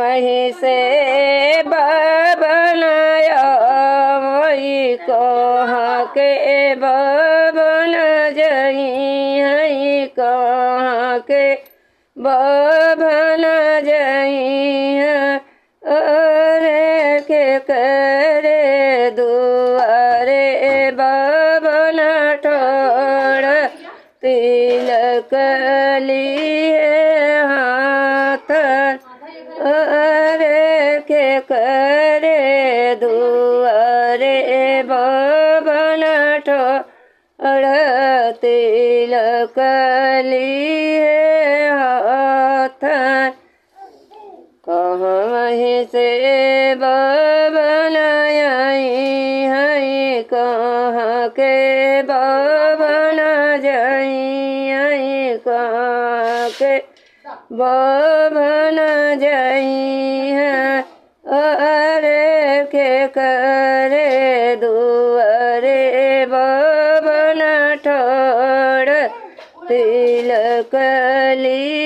वहीं से बनाया वही कहाँ के बन जई है कहाँ के बन जई अरे के करे दुआरे बन ठोड़ तिलक लिए हाथ अरे के करे दुआरे बन ठोड़ तिलक लिए हाथ कहीं से बन आई है कहाँ के बन जई कहाँ के बन जई है अरे के करे दुआरे बन ठोड़ तिलक ली